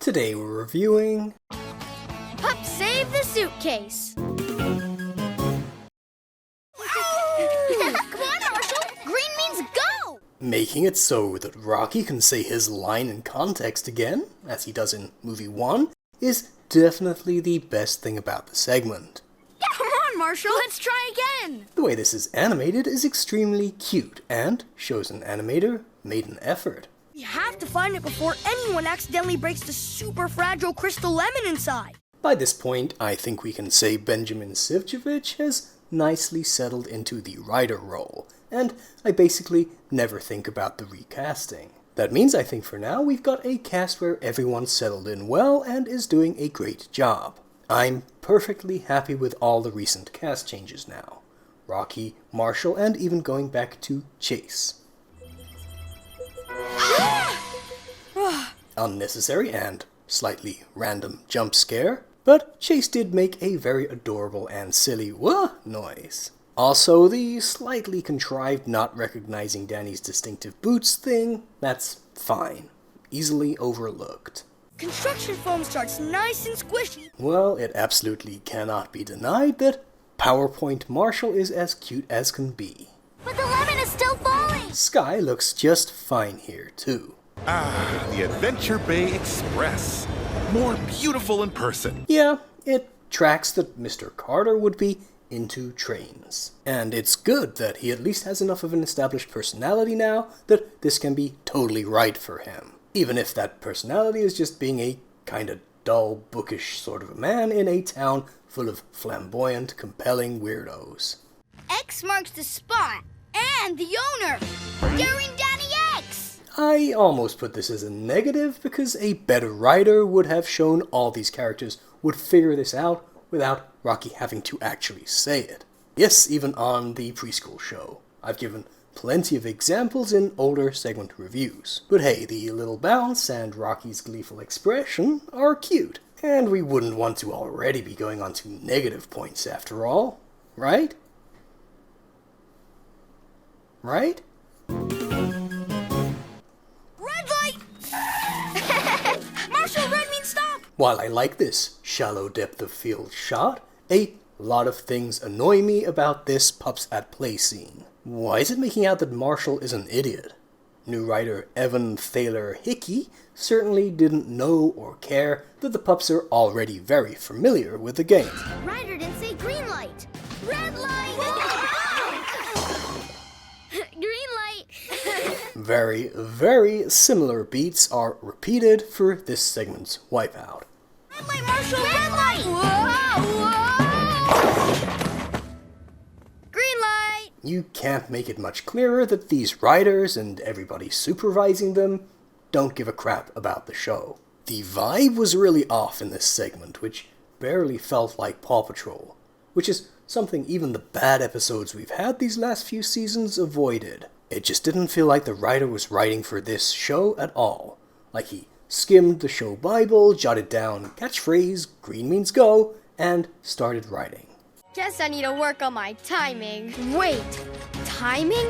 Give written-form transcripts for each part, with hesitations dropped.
Today we're reviewing Pups Save the Suitcase. Come on, Marshall! Green means go! making it so that Rocky can say his line in context again, as he does in movie 1, is definitely the best thing about the segment. Come on, Marshall! Let's try again! The way this is animated is extremely cute and shows an animator made an effort. You have to find it before anyone accidentally breaks the super fragile crystal lemon inside. By this point, I think we can say Benjamin Sivchevich has nicely settled into the writer role, and I basically never think about the recasting. That means I think for now we've got a cast where everyone's settled in well and is doing a great job. I'm perfectly happy with all the recent cast changes now. Rocky, Marshall, and even going back to Chase. Unnecessary and slightly random jump scare, but Chase did make a very adorable and silly wah noise. Also, the slightly contrived not recognizing Danny's distinctive boots thing, that's fine. Easily overlooked. Construction foam starts nice and squishy. Well, it absolutely cannot be denied that PowerPoint Marshall is as cute as can be. But the lemon is still falling! Sky looks just fine here, too. Ah, the Adventure Bay Express. More beautiful in person. Yeah, it tracks that Mr. Carter would be into trains. And it's good that he at least has enough of an established personality now that this can be totally right for him. Even if that personality is just being a kinda dull, bookish sort of a man in a town full of flamboyant, compelling weirdos. X marks the spot and the owner. Daring Danny X! I almost put this as a negative because a better writer would have shown all these characters would figure this out without Rocky having to actually say it. Yes, even on the preschool show. I've given plenty of examples in older segment reviews. But hey, the little bounce and Rocky's gleeful expression are cute. And we wouldn't want to already be going on to negative points after all, right? Right? Marshall, red means stop! While I like this shallow depth of field shot, a lot of things annoy me about this Pups at Play scene. Why is it making out that Marshall is an idiot? New writer Evan Thaler Hickey certainly didn't know or care that the pups are already very familiar with the game. Ryder didn't say green light. Red light! Green light! Very, very similar beats are repeated for this segment's wipeout. Red light, Marshall! Red light! Whoa! Green light! You can't make it much clearer that these writers and everybody supervising them don't give a crap about the show. The vibe was really off in this segment, which barely felt like PAW Patrol, which is something even the bad episodes we've had these last few seasons avoided. It just didn't feel like the writer was writing for this show at all. Like he skimmed the show Bible, jotted down catchphrase, green means go, and started writing. Guess I need to work on my timing. Wait, timing?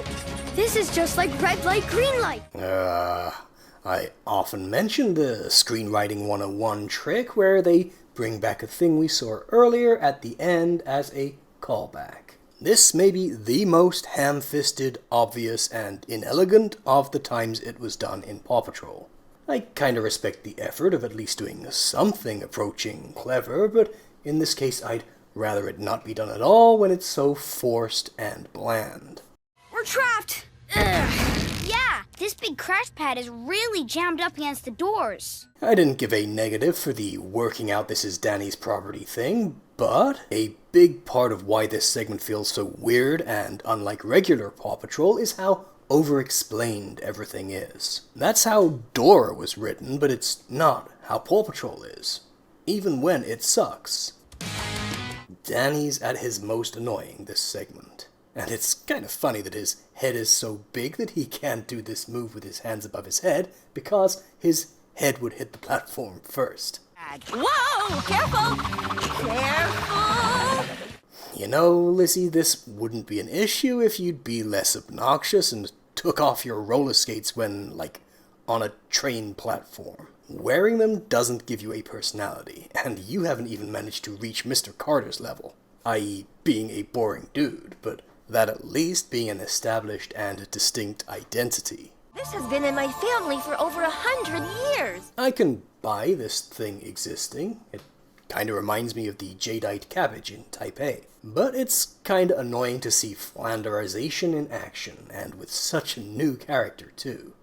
This is just like red light, green light. I often mention the Screenwriting 101 trick where they bring back a thing we saw earlier at the end as a callback. This may be the most ham-fisted, obvious, and inelegant of the times it was done in PAW Patrol. I kinda respect the effort of at least doing something approaching clever, but in this case I'd rather it not be done at all when it's so forced and bland. We're trapped! Yeah, this big crash pad is really jammed up against the doors. I didn't give a negative for the working out this is Danny's property thing, but a big part of why this segment feels so weird and unlike regular PAW Patrol is how over-explained everything is. That's how Dora was written, but it's not how PAW Patrol is, even when it sucks. Danny's at his most annoying this segment. And it's kind of funny that his head is so big that he can't do this move with his hands above his head because his head would hit the platform first. Whoa! Careful! Careful! You know, Lizzie, this wouldn't be an issue if you'd be less obnoxious and took off your roller skates when, like, on a train platform. Wearing them doesn't give you a personality, and you haven't even managed to reach Mr. Carter's level, i.e. being a boring dude, but that at least being an established and distinct identity. This has been in my family for over 100 years. I can buy this thing existing. It kinda reminds me of the jadeite cabbage in Taipei. But it's kinda annoying to see flanderization in action, and with such a new character too.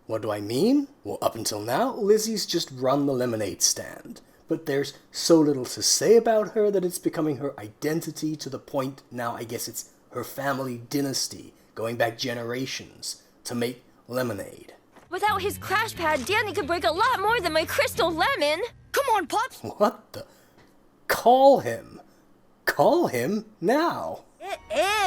What do I mean? Well, up until now, Lizzie's just run the lemonade stand. But there's so little to say about her that it's becoming her identity, to the point now I guess it's her family dynasty, going back generations, to make lemonade. Without his crash pad, Danny could break a lot more than my crystal lemon. Come on, Pups. What the? Call him. Call him now. It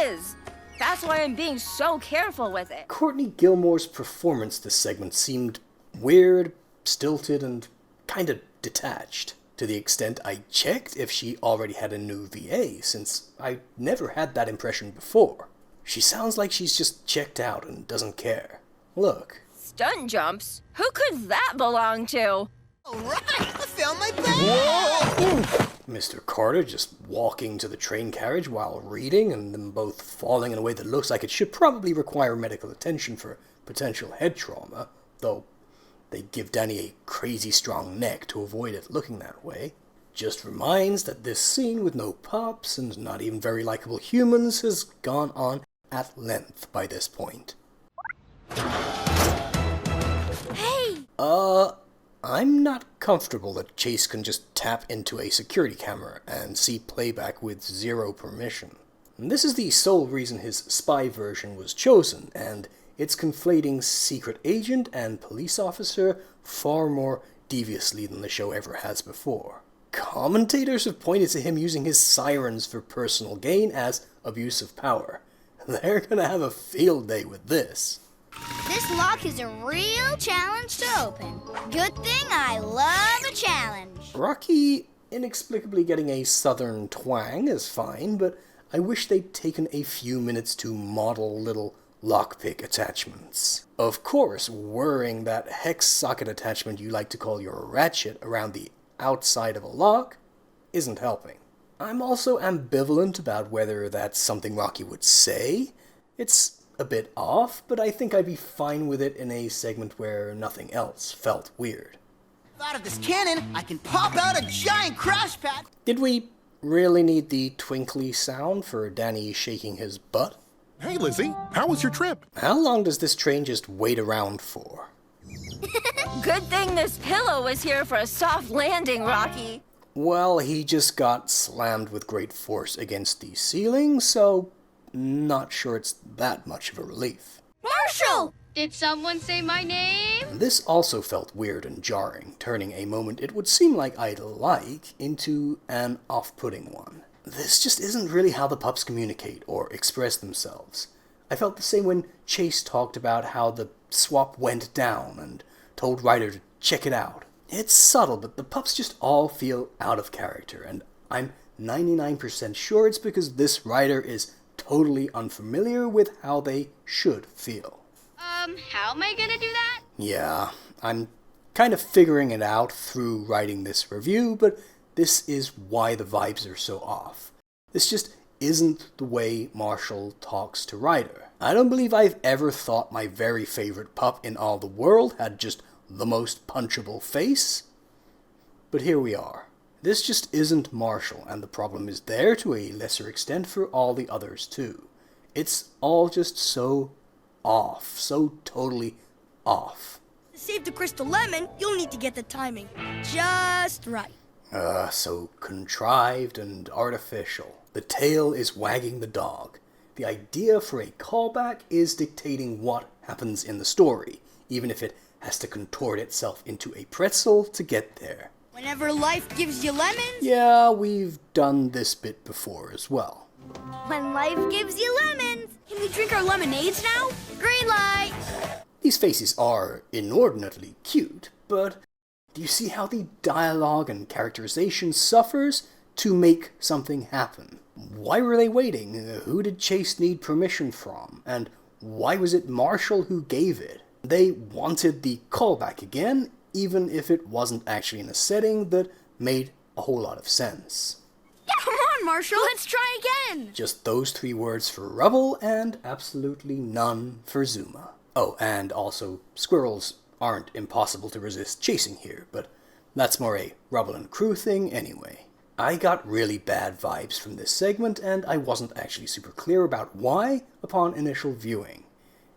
is. That's why I'm being so careful with it. Courtney Gilmore's performance this segment seemed weird, stilted, and kinda detached, to the extent I checked if she already had a new VA, since I never had that impression before. She sounds like she's just checked out and doesn't care. Look. Stunt jumps? Who could that belong to? Alright, I found my bag! Mr. Carter just walking to the train carriage while reading, and them both falling in a way that looks like it should probably require medical attention for potential head trauma, though they give Danny a crazy strong neck to avoid it looking that way. Just reminds that this scene with no pups and not even very likable humans has gone on at length by this point. Hey! I'm not comfortable that Chase can just tap into a security camera and see playback with zero permission. This is the sole reason his spy version was chosen, and it's conflating secret agent and police officer far more deviously than the show ever has before. Commentators have pointed to him using his sirens for personal gain as abuse of power. They're gonna have a field day with this. This lock is a real challenge to open. Good thing I love a challenge. Rocky inexplicably getting a southern twang is fine, but I wish they'd taken a few minutes to model little lockpick attachments. Of course, whirring that hex socket attachment you like to call your ratchet around the outside of a lock isn't helping. I'm also ambivalent about whether that's something Rocky would say. It's a bit off, but I think I'd be fine with it in a segment where nothing else felt weird. Out of this cannon, I can pop out a giant crash pad! Did we really need the twinkly sound for Danny shaking his butt? Hey, Lizzie, how was your trip? How long does this train just wait around for? Good thing this pillow was here for a soft landing, Rocky. Well, he just got slammed with great force against the ceiling, so not sure it's that much of a relief. Marshall! Did someone say my name? This also felt weird and jarring, turning a moment it would seem like I'd like into an off-putting one. This just isn't really how the pups communicate or express themselves. I felt the same when Chase talked about how the swap went down and told Ryder to check it out. It's subtle, but the pups just all feel out of character, and I'm 99% sure it's because this writer is totally unfamiliar with how they should feel. How am I gonna do that? Yeah, I'm kind of figuring it out through writing this review, but this is why the vibes are so off. This just isn't the way Marshall talks to Ryder. I don't believe I've ever thought my very favorite pup in all the world had just the most punchable face. But here we are. This just isn't Marshall, and the problem is there to a lesser extent for all the others too. It's all just so off, so totally off. To save the crystal lemon, you'll need to get the timing just right. So contrived and artificial. The tail is wagging the dog. The idea for a callback is dictating what happens in the story, even if it has to contort itself into a pretzel to get there. Whenever life gives you lemons... Yeah, we've done this bit before as well. When life gives you lemons. Can we drink our lemonades now? Green light. These faces are inordinately cute, but do you see how the dialogue and characterization suffers to make something happen? Why were they waiting? Who did Chase need permission from? And why was it Marshall who gave it? They wanted the callback again, even if it wasn't actually in a setting that made a whole lot of sense. Come on, Marshall. Let's try again. Just those 3 words for Rubble and absolutely none for Zuma. Oh, and also, squirrels aren't impossible to resist chasing here, but that's more a Rubble and crew thing anyway. I got really bad vibes from this segment, and I wasn't actually super clear about why upon initial viewing.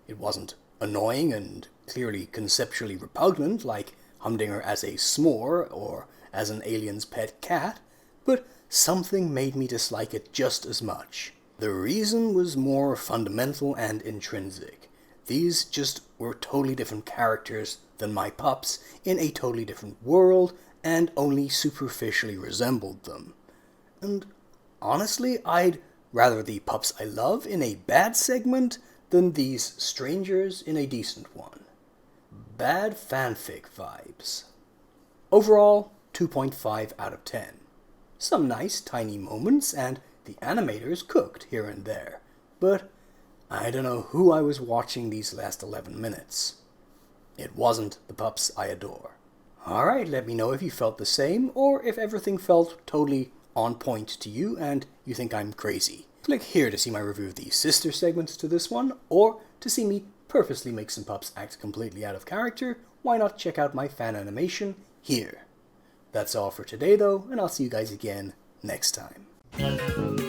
It wasn't annoying and clearly conceptually repugnant like Humdinger as a s'more or as an alien's pet cat, but something made me dislike it just as much. The reason was more fundamental and intrinsic. These just were totally different characters than my pups in a totally different world and only superficially resembled them. And honestly, I'd rather the pups I love in a bad segment than these strangers in a decent one. Bad fanfic vibes. Overall, 2.5 out of 10. Some nice tiny moments, and the animators cooked here and there, but I don't know who I was watching these last 11 minutes. It wasn't the pups I adore. Alright, let me know if you felt the same, or if everything felt totally on point to you and you think I'm crazy. Click here to see my review of the sister segments to this one, or to see me purposely make some pups act completely out of character, why not check out my fan animation here. That's all for today though, and I'll see you guys again next time.